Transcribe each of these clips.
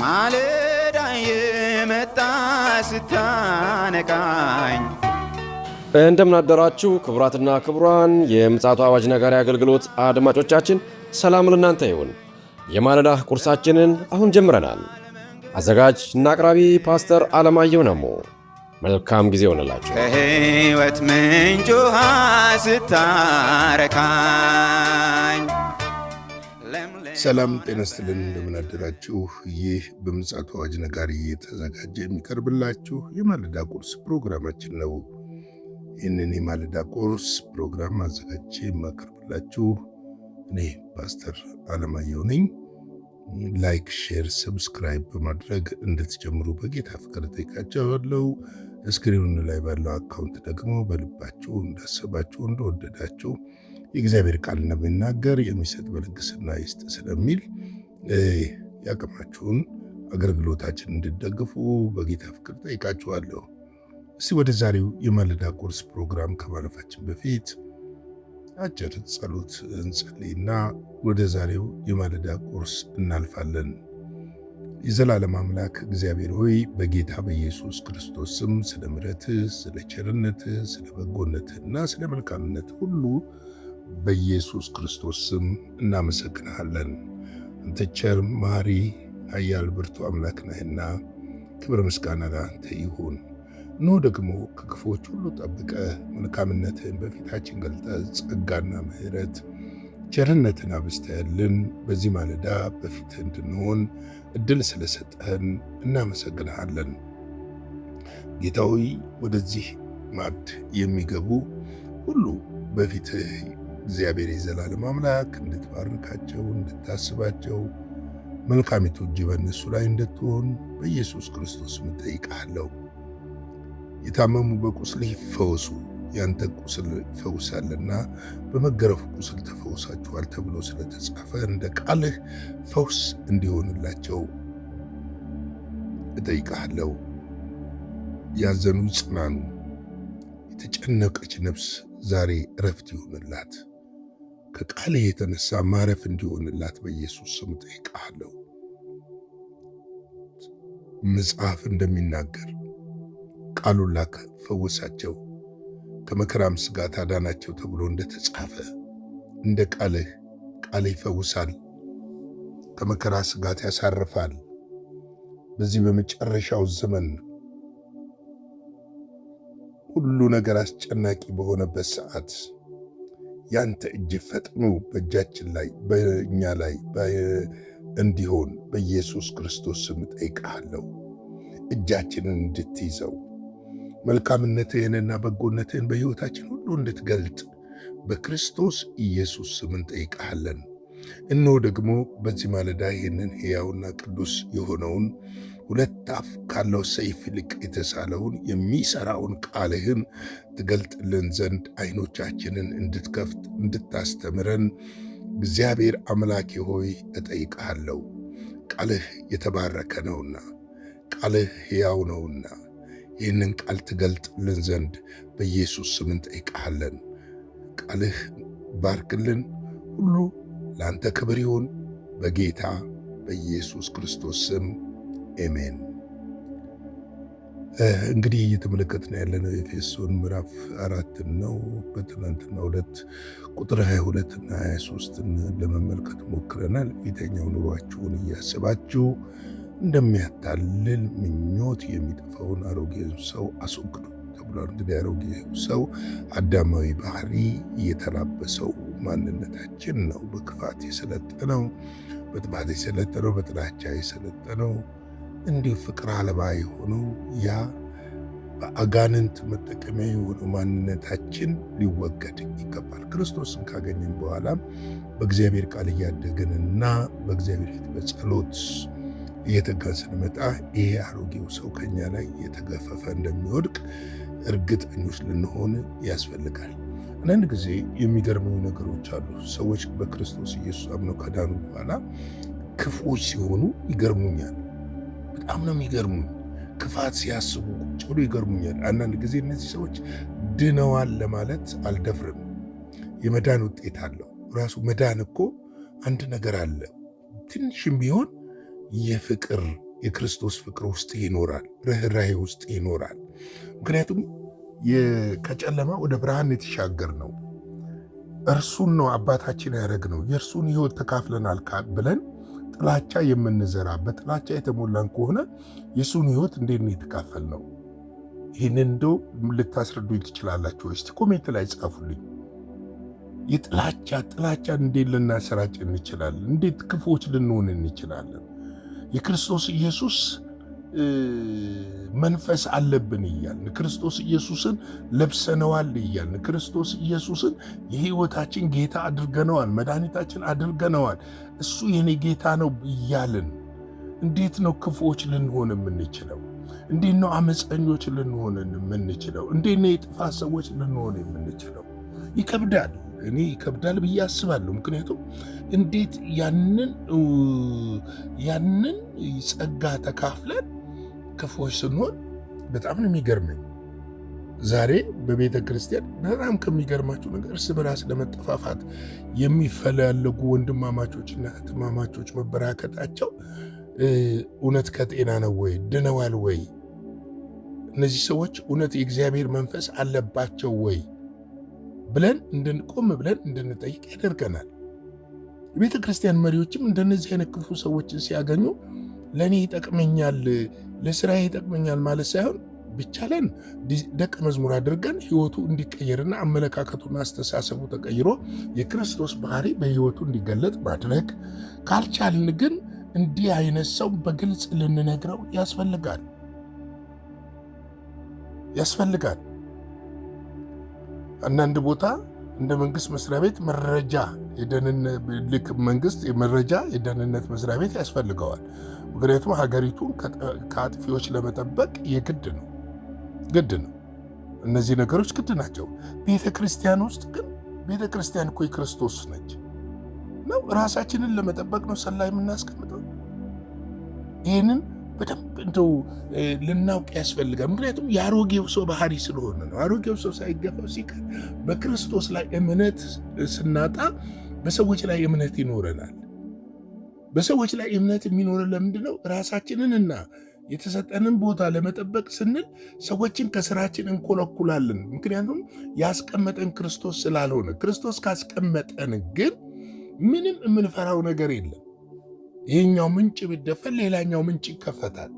ማለዳ የመጣ ስታነቃኝ እንደምን አደራችሁ ክቡራትና ክቡራን የምፅዓቱ አዋጅ ነጋሪ አገልግሎት አድማጮቻችን፣ ሰላም ለእናንተ ይሁን። የማለዳ ቁርሳችንን አሁን ጀምረናል። አዘጋጅ እና አቅራቢ ፓስተር አለማየሁ ነሞ። መልካም ጊዜ ሆነላችሁ። ከሕይወት ምንጭ ውሃ ስታረካኝ ሰላም ጤና ይስጥልን። እንደምን አደራችሁ። ይህ በምፅዓቱ አዋጅ ነጋሪ እየተዘጋጀ የሚቀርብላችሁ የማለዳ ቁርስ ፕሮግራማችን ነው። ይህንን የማለዳ ቁርስ ፕሮግራም አዘጋጅቼ የማቀርብላችሁ እኔ ፓስተር አለማየሁ ነኝ። ላይክ፣ ሼር፣ ሰብስክራይብ በማድረግ እንድትጀምሩ በጌታ ፍቅር ጠይቃችኋለሁ። ስክሪኑ ላይ ባለው አካውንት ደግሞ በልባችሁ እንዳሰባችሁ እንደወደዳችሁ የእግዚአብሔር ቃል እንደሚናገር የሚሰጥ በልግስና ይስጥ ስለሚል ያቅማችሁን አገልግሎታችን እንድትደግፉ በጌታ ፍቅር ጠይቃችኋለሁ። እስቲ ወደ ዛሬው የማለዳ ቁርስ ፕሮግራም ከማለፋችን በፊት አጭር ጸሎት እንጸልይና ወደ ዛሬው የማለዳ ቁርስ እናልፋለን። የዘላለም አምላክ እግዚአብሔር ሆይ በጌታ በኢየሱስ ክርስቶስ ስም ስለ ምሕረትህ፣ ስለ ቸርነትህ፣ ስለ በጎነትህና ስለ መልካምነት ሁሉ በኢየሱስ ክርስቶስ ስም እናመሰግንሃለን። አንተ ቸር፣ መሐሪ፣ ኃያል፣ ብርቱ አምላክ ነህና ክብር ምስጋና ለአንተ ይሁን። እነሆ ደግሞ ከክፉዎች ሁሉ ጠብቀ መልካምነትህን በፊታችን ገልጠ ጸጋና ምሕረት ቸርነትን አብዝተህልን በዚህ ማለዳ በፊትህ እንድንሆን እድል ስለሰጠህን እናመሰግንሃለን። ጌታ ሆይ ወደዚህ ማዕድ የሚገቡ ሁሉ በፊትህ እግዚአብሔር የዘላለም አምላክ እንድትባርካቸው፣ እንድታስባቸው፣ መልካሚቱ እጅ በእነሱ ላይ እንድትሆን በኢየሱስ ክርስቶስ እጠይቅሃለሁ። የታመሙ በቁስልህ ይፈወሱ፣ ያንተ ቁስል ይፈውሳልና በመገረፉ ቁስል ተፈውሳችኋል ተብሎ ስለተጻፈ እንደ ቃልህ ፈውስ እንዲሆንላቸው እጠይቅሃለሁ። ያዘኑ ይጽናኑ፣ የተጨነቀች ነፍስ ዛሬ እረፍት ይሆንላት፣ ከቃልህ የተነሳ ማረፍ እንዲሆንላት በኢየሱስ ስም እጠይቅሃለሁ። መጽሐፍ እንደሚናገር ቃሉን ላከ ፈወሳቸው፣ ከመከራም ስጋት አዳናቸው ተብሎ እንደተጻፈ እንደ ቃልህ ይፈውሳል፣ ከመከራ ስጋት ያሳርፋል። በዚህ በመጨረሻው ዘመን ሁሉ ነገር አስጨናቂ በሆነበት ሰዓት ያንተ እጅ ፈጥኖ በእጃችን ላይ በእኛ ላይ እንዲሆን በኢየሱስ ክርስቶስ ስም እጠይቅሃለሁ። እጃችንን እንድትይዘው መልካምነትህንና በጎነትህን በሕይወታችን ሁሉ እንድትገልጥ በክርስቶስ ኢየሱስ ስም እንጠይቅሃለን። እነሆ ደግሞ በዚህ ማለዳ ይህንን ሕያውና ቅዱስ የሆነውን ሁለት አፍ ካለው ሰይፍ ይልቅ የተሳለውን የሚሠራውን ቃልህን ትገልጥልን ዘንድ ዓይኖቻችንን እንድትከፍት እንድታስተምረን እግዚአብሔር አምላኬ ሆይ እጠይቅሃለሁ። ቃልህ የተባረከ ነውና፣ ቃልህ ሕያው ነውና ይህንን ቃል ትገልጥልን ዘንድ በኢየሱስ ስም እንጠይቅሃለን። ቃልህ ባርክልን፣ ሁሉ ለአንተ ክብር ይሁን፣ በጌታ በኢየሱስ ክርስቶስ ስም አሜን። እንግዲህ እየተመለከትን ያለነው ኤፌሶን ምዕራፍ 4 ነው። በትናንትናው ዕለት ቁጥር 22 እና 23 ለመመልከት ሞክረናል። ፊተኛው ኑሯችሁን እያሰባችሁ እንደሚያታልል ምኞት የሚጠፋውን አሮጌ ሰው አስወግዱ ተብሏል። እንግዲህ አሮጌ ሰው አዳማዊ ባህሪ የተላበሰው ማንነታችን ነው። በክፋት የሰለጠነው፣ በጥፋት የሰለጠነው፣ በጥላቻ የሰለጠነው፣ እንዲሁ ፍቅር አልባ የሆነው ያ በአጋንንት መጠቀሚያ የሆነው ማንነታችን ሊወገድ ይገባል። ክርስቶስን ካገኘን በኋላ በእግዚአብሔር ቃል እያደግንና በእግዚአብሔር ፊት በጸሎት እየተጋን ስንመጣ ይሄ አሮጌው ሰው ከኛ ላይ የተገፈፈ እንደሚወድቅ እርግጠኞች ልንሆን ያስፈልጋል። አንዳንድ ጊዜ የሚገርመው ነገሮች አሉ። ሰዎች በክርስቶስ ኢየሱስ አምነው ከዳኑ በኋላ ክፉዎች ሲሆኑ ይገርሙኛል። በጣም ነው የሚገርሙኝ። ክፋት ሲያስቡ ቁጭ ብሎ ይገርሙኛል። አንዳንድ ጊዜ እነዚህ ሰዎች ድነዋል ለማለት አልደፍርም። የመዳን ውጤት አለው። ራሱ መዳን እኮ አንድ ነገር አለ። ትንሽም ቢሆን የፍቅር የክርስቶስ ፍቅር ውስጥ ይኖራል፣ ርኅራኄ ውስጥ ይኖራል። ምክንያቱም ከጨለማ ወደ ብርሃን የተሻገር ነው። እርሱን ነው አባታችን ያደረግነው። የእርሱን ሕይወት ተካፍለናል ብለን ጥላቻ የምንዘራ በጥላቻ የተሞላን ከሆነ የእሱን ሕይወት እንዴት ነው የተካፈል ነው? ይህንን እንደው ልታስረዱኝ ትችላላችሁ? እስቲ ኮሜንት ላይ ጻፉልኝ። ጥላቻን እንዴት ልናሰራጭ እንችላለን? እንዴት ክፉዎች ልንሆን እንችላለን? የክርስቶስ ኢየሱስ መንፈስ አለብን እያልን ክርስቶስ ኢየሱስን ለብሰነዋል እያልን ክርስቶስ ኢየሱስን የሕይወታችን ጌታ አድርገነዋል፣ መድኃኒታችን አድርገነዋል፣ እሱ የኔ ጌታ ነው እያልን እንዴት ነው ክፉዎች ልንሆን የምንችለው? እንዴት ነው አመፀኞች ልንሆን የምንችለው? እንዴት ነው የጥፋት ሰዎች ልንሆን የምንችለው? ይከብዳል። እኔ ይከብዳል ብዬ አስባለሁ። ምክንያቱም እንዴት ያንን ጸጋ ተካፍለን ክፉዎች ስንሆን በጣም ነው የሚገርመኝ። ዛሬ በቤተ ክርስቲያን በጣም ከሚገርማቸው ነገር እርስ በራስ ለመጠፋፋት የሚፈላለጉ ወንድማማቾችና እህትማማቾች መበራከታቸው እውነት ከጤና ነው ወይ? ድነዋል ወይ? እነዚህ ሰዎች እውነት የእግዚአብሔር መንፈስ አለባቸው ወይ ብለን ቆም ብለን እንድንጠይቅ ያደርገናል። የቤተ ክርስቲያን መሪዎችም እንደነዚህ አይነት ክፉ ሰዎችን ሲያገኙ ለእኔ ይጠቅመኛል፣ ለስራዬ ይጠቅመኛል ማለት ሳይሆን ቢቻለን ደቀ መዝሙር አድርገን ሕይወቱ እንዲቀየርና አመለካከቱና አስተሳሰቡ ተቀይሮ የክርስቶስ ባህሪ በሕይወቱ እንዲገለጥ ማድረግ ካልቻልን ግን እንዲህ አይነት ሰው በግልጽ ልንነግረው ያስፈልጋል። አንዳንድ ቦታ እንደ መንግስት መስሪያ ቤት መንግስት የደህንነት መስሪያ ቤት ያስፈልገዋል። ምክንያቱም ሀገሪቱን ከአጥፊዎች ለመጠበቅ ግድ ነው። እነዚህ ነገሮች ግድ ናቸው። ቤተ ክርስቲያን ውስጥ ግን ቤተ ክርስቲያን እኮ የክርስቶስ ነች ነው። ራሳችንን ለመጠበቅ ነው ሰላይ የምናስቀምጠው። ይህንን በደንብ እንደው ልናውቅ ያስፈልጋል። ምክንያቱም የአሮጌው ሰው ባህሪ ስለሆነ ነው። አሮጌው ሰው ሳይገፋው ሲቀር በክርስቶስ ላይ እምነት ስናጣ በሰዎች ላይ እምነት ይኖረናል። በሰዎች ላይ እምነት የሚኖረን ለምንድን ነው? ራሳችንንና የተሰጠንን ቦታ ለመጠበቅ ስንል ሰዎችን ከስራችን እንኮለኩላለን። ምክንያቱም ያስቀመጠን ክርስቶስ ስላልሆነ። ክርስቶስ ካስቀመጠን ግን ምንም የምንፈራው ነገር የለም። ይህኛው ምንጭ ቢደፈን ሌላኛው ምንጭ ይከፈታል።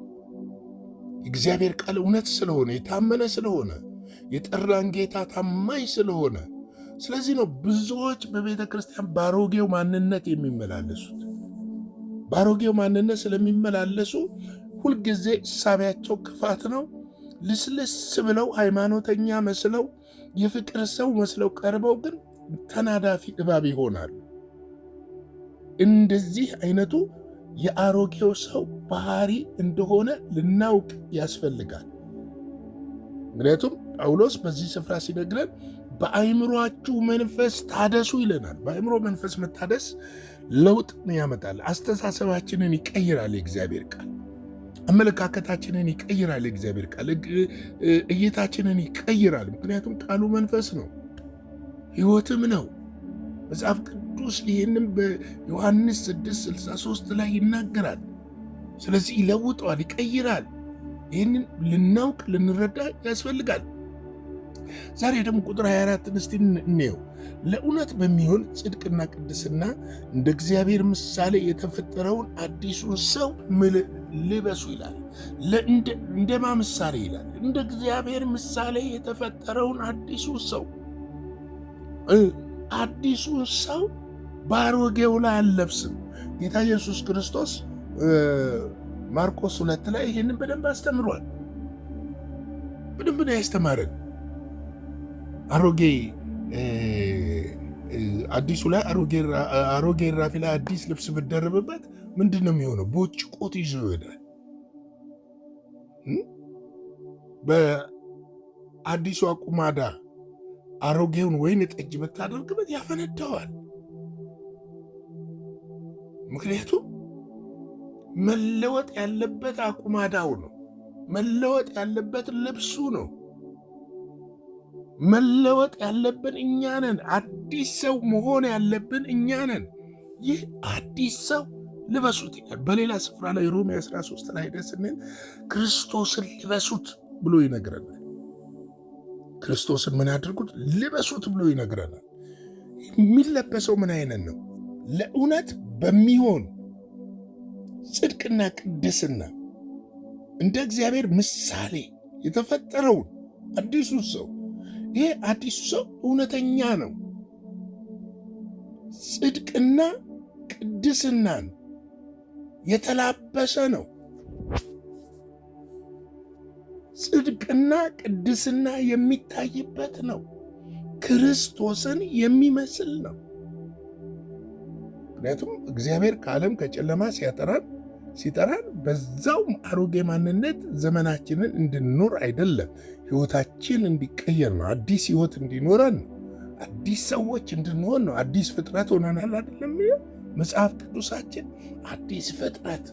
እግዚአብሔር ቃል እውነት ስለሆነ የታመነ ስለሆነ የጠራን ጌታ ታማኝ ስለሆነ፣ ስለዚህ ነው ብዙዎች በቤተ ክርስቲያን በአሮጌው ማንነት የሚመላለሱት። በአሮጌው ማንነት ስለሚመላለሱ ሁልጊዜ እሳቢያቸው ክፋት ነው። ልስልስ ብለው ሃይማኖተኛ መስለው የፍቅር ሰው መስለው ቀርበው ግን ተናዳፊ እባብ ይሆናሉ። እንደዚህ አይነቱ የአሮጌው ሰው ባህሪ እንደሆነ ልናውቅ ያስፈልጋል። ምክንያቱም ጳውሎስ በዚህ ስፍራ ሲነግረን በአእምሮአችሁ መንፈስ ታደሱ ይለናል። በአእምሮ መንፈስ መታደስ ለውጥ ያመጣል። አስተሳሰባችንን ይቀይራል። የእግዚአብሔር ቃል አመለካከታችንን ይቀይራል። የእግዚአብሔር ቃል እይታችንን ይቀይራል። ምክንያቱም ቃሉ መንፈስ ነው፣ ሕይወትም ነው። መጽሐፍ ቅዱስ ይህንም በዮሐንስ 6:63 ላይ ይናገራል። ስለዚህ ይለውጠዋል፣ ይቀይራል። ይህንን ልናውቅ ልንረዳ ያስፈልጋል። ዛሬ ደግሞ ቁጥር 24 እስቲ እንየው። ለእውነት በሚሆን ጽድቅና ቅድስና እንደ እግዚአብሔር ምሳሌ የተፈጠረውን አዲሱን ሰው ልበሱ ይላል። እንደማ ምሳሌ ይላል? እንደ እግዚአብሔር ምሳሌ የተፈጠረውን አዲሱን ሰው በአሮጌው ላይ አልለብስም። ጌታ ኢየሱስ ክርስቶስ ማርቆስ 2 ላይ ይህንን በደንብ አስተምሯል። በደንብ ነው ያስተማረን። አዲሱ ላይ አሮጌ ራፊ ላይ አዲስ ልብስ ብደረብበት ምንድን ነው የሚሆነው? ቦጭቆት ይዞ ይሄዳል። በአዲሱ አቁማዳ አሮጌውን ወይን ጠጅ ብታደርግበት ያፈነዳዋል። ምክንያቱም መለወጥ ያለበት አቁማዳው ነው። መለወጥ ያለበት ልብሱ ነው። መለወጥ ያለብን እኛ ነን። አዲስ ሰው መሆን ያለብን እኛ ነን። ይህ አዲስ ሰው ልበሱት ይላል። በሌላ ስፍራ ላይ ሮሜ 13 ላይ ደስንን ክርስቶስን ልበሱት ብሎ ይነግረናል። ክርስቶስን ምን አድርጉት? ልበሱት ብሎ ይነግረናል። የሚለበሰው ምን አይነት ነው? ለእውነት በሚሆን ጽድቅና ቅድስና እንደ እግዚአብሔር ምሳሌ የተፈጠረውን አዲሱ ሰው። ይሄ አዲሱ ሰው እውነተኛ ነው። ጽድቅና ቅድስናን የተላበሰ ነው። ጽድቅና ቅድስና የሚታይበት ነው። ክርስቶስን የሚመስል ነው። ምክንያቱም እግዚአብሔር ከዓለም ከጨለማ ሲጠራን በዛው አሮጌ ማንነት ዘመናችንን እንድንኖር አይደለም፣ ሕይወታችን እንዲቀየር ነው። አዲስ ሕይወት እንዲኖረን ነው። አዲስ ሰዎች እንድንሆን ነው። አዲስ ፍጥረት ሆነናል አይደለም? መጽሐፍ ቅዱሳችን አዲስ ፍጥረት።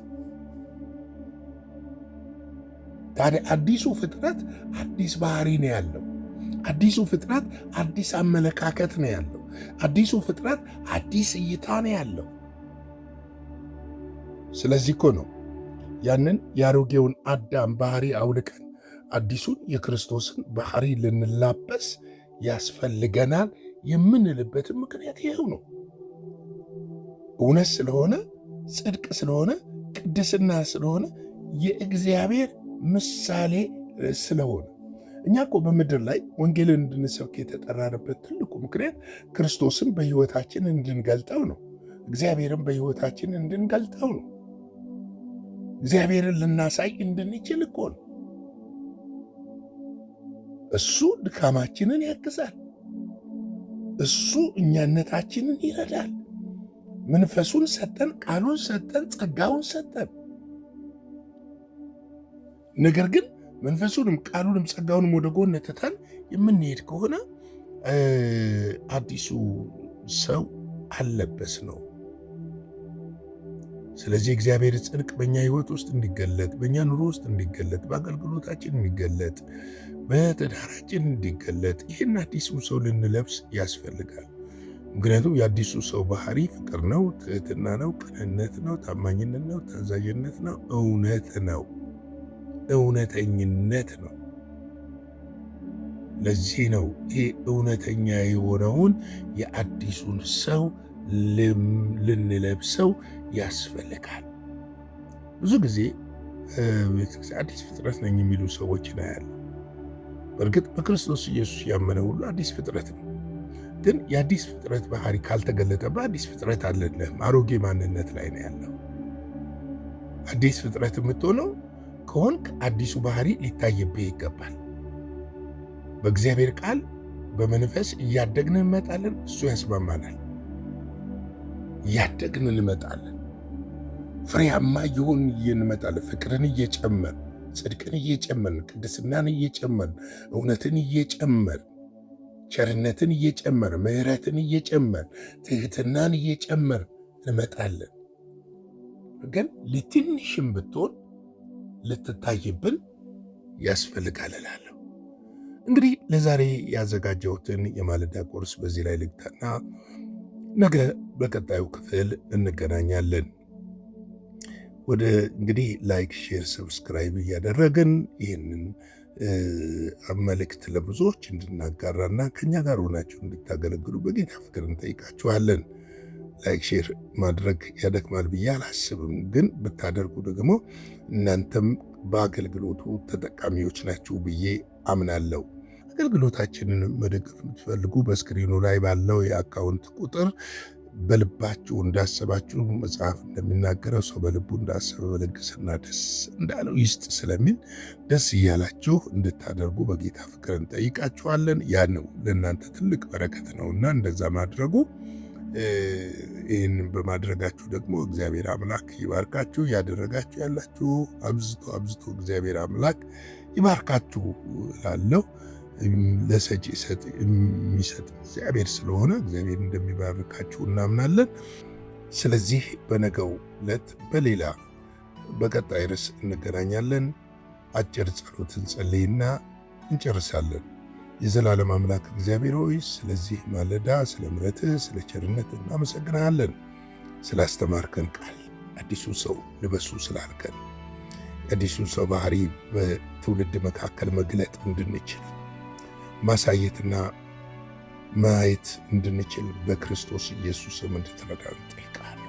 ታዲያ አዲሱ ፍጥረት አዲስ ባህሪ ነው ያለው። አዲሱ ፍጥረት አዲስ አመለካከት ነው ያለው። አዲሱ ፍጥረት አዲስ እይታ ነው ያለው። ስለዚህ እኮ ነው ያንን የአሮጌውን አዳም ባህሪ አውልቀን አዲሱን የክርስቶስን ባህሪ ልንላበስ ያስፈልገናል የምንልበትን ምክንያት ይኸው ነው። እውነት ስለሆነ፣ ጽድቅ ስለሆነ፣ ቅድስና ስለሆነ፣ የእግዚአብሔር ምሳሌ ስለሆነ። እኛ እኮ በምድር ላይ ወንጌልን እንድንሰብክ የተጠራንበት ትልቁ ምክንያት ክርስቶስን በሕይወታችን እንድንገልጠው ነው። እግዚአብሔርን በሕይወታችን እንድንገልጠው ነው። እግዚአብሔርን ልናሳይ እንድንችል እኮ ነው። እሱ ድካማችንን ያግዛል። እሱ እኛነታችንን ይረዳል። መንፈሱን ሰጠን፣ ቃሉን ሰጠን፣ ጸጋውን ሰጠን። ነገር ግን መንፈሱንም ቃሉንም ጸጋውንም ወደ ጎን ትተን የምንሄድ ከሆነ አዲሱ ሰው አለበስ ነው። ስለዚህ እግዚአብሔር ጽድቅ በእኛ ሕይወት ውስጥ እንዲገለጥ፣ በእኛ ኑሮ ውስጥ እንዲገለጥ፣ በአገልግሎታችን እንዲገለጥ፣ በትዳራችን እንዲገለጥ ይህን አዲሱ ሰው ልንለብስ ያስፈልጋል። ምክንያቱም የአዲሱ ሰው ባህሪ ፍቅር ነው፣ ትህትና ነው፣ ቅንነት ነው፣ ታማኝነት ነው፣ ታዛዥነት ነው፣ እውነት ነው፣ እውነተኝነት ነው። ለዚህ ነው ይህ እውነተኛ የሆነውን የአዲሱን ሰው ልንለብሰው ያስፈልጋል። ብዙ ጊዜ አዲስ ፍጥረት ነኝ የሚሉ ሰዎች ያያል። በእርግጥ በክርስቶስ ኢየሱስ ያመነ ሁሉ አዲስ ፍጥረት ነው። ግን የአዲስ ፍጥረት ባህሪ ካልተገለጠበት አዲስ ፍጥረት አይደለም፣ አሮጌ ማንነት ላይ ነው ያለው። አዲስ ፍጥረት የምትሆነው ከሆንክ አዲሱ ባህሪ ሊታይብህ ይገባል። በእግዚአብሔር ቃል በመንፈስ እያደግን እንመጣለን። እሱ ያስማማናል። እያደግን እንመጣለን። ፍሬያማ እየሆን እንመጣለን። ፍቅርን እየጨመርን፣ ጽድቅን እየጨመርን፣ ቅድስናን እየጨመርን፣ እውነትን እየጨመርን፣ ቸርነትን እየጨመርን፣ ምሕረትን እየጨመርን፣ ትህትናን እየጨመርን እንመጣለን። ግን ለትንሽም ብትሆን ልትታይብን ያስፈልጋል እላለሁ። እንግዲህ ለዛሬ ያዘጋጀሁትን የማለዳ ቁርስ በዚህ ላይ ልግታና ነገ በቀጣዩ ክፍል እንገናኛለን። ወደ እንግዲህ ላይክ፣ ሼር፣ ሰብስክራይብ እያደረግን ይህንን መልእክት ለብዙዎች እንድናጋራና ከኛ ጋር ሆናችሁ እንድታገለግሉ በጌታ ፍቅር እንጠይቃችኋለን። ላይክ ሼር ማድረግ ያደክማል ብዬ አላስብም። ግን ብታደርጉ ደግሞ እናንተም በአገልግሎቱ ተጠቃሚዎች ናችሁ ብዬ አምናለሁ። አገልግሎታችንን መደገፍ የምትፈልጉ በስክሪኑ ላይ ባለው የአካውንት ቁጥር በልባችሁ እንዳሰባችሁ መጽሐፍ እንደሚናገረው ሰው በልቡ እንዳሰበ በልግስና ደስ እንዳለው ይስጥ ስለሚል ደስ እያላችሁ እንድታደርጉ በጌታ ፍቅር እንጠይቃችኋለን። ያ ነው ለእናንተ ትልቅ በረከት ነውና እንደዛ ማድረጉ ይህንን በማድረጋችሁ ደግሞ እግዚአብሔር አምላክ ይባርካችሁ። ያደረጋችሁ ያላችሁ አብዝቶ አብዝቶ እግዚአብሔር አምላክ ይባርካችሁ እላለሁ። ለሰጪ የሚሰጥ እግዚአብሔር ስለሆነ እግዚአብሔር እንደሚባርካችሁ እናምናለን። ስለዚህ በነገው ዕለት በሌላ በቀጣይ ርዕስ እንገናኛለን። አጭር ጸሎት እንጸልይና እንጨርሳለን። የዘላለም አምላክ እግዚአብሔር ሆይ ስለዚህ ማለዳ ስለ ምሕረትህ ስለ ቸርነት እናመሰግናለን። ስላስተማርከን ቃል አዲሱን ሰው ልበሱ ስላልከን አዲሱን ሰው ባህሪ በትውልድ መካከል መግለጥ እንድንችል ማሳየትና ማየት እንድንችል በክርስቶስ ኢየሱስ ስም እንድትረዳን ጠይቃለሁ።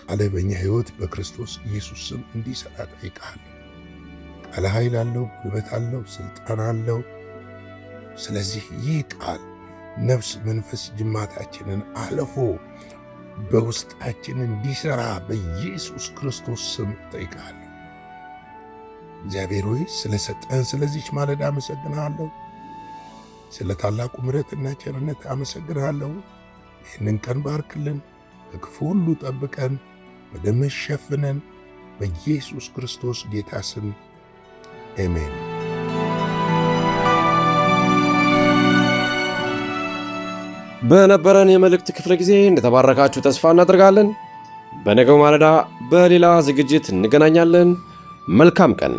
ቃልህ በእኛ ሕይወት በክርስቶስ ኢየሱስ ስም እንዲሰራ ጠይቃለሁ። ቃልህ ኃይል አለው፣ ጉልበት አለው፣ ሥልጣን አለው። ስለዚህ ይህ ቃል ነፍስ፣ መንፈስ፣ ጅማታችንን አልፎ በውስጣችን እንዲሠራ በኢየሱስ ክርስቶስ ስም ጠይቃለሁ። እግዚአብሔር ሆይ ስለሰጠን ስለዚች ማለዳ አመሰግንሃለሁ። ስለ ታላቁ ምሕረትና ቸርነት አመሰግንሃለሁ። ይህንን ቀን ባርክልን፣ ከክፉ ሁሉ ጠብቀን፣ በደምህ ሸፍነን፣ በኢየሱስ ክርስቶስ ጌታ ስም አሜን። በነበረን የመልእክት ክፍለ ጊዜ እንደተባረካችሁ ተስፋ እናደርጋለን። በነገው ማለዳ በሌላ ዝግጅት እንገናኛለን። መልካም ቀን።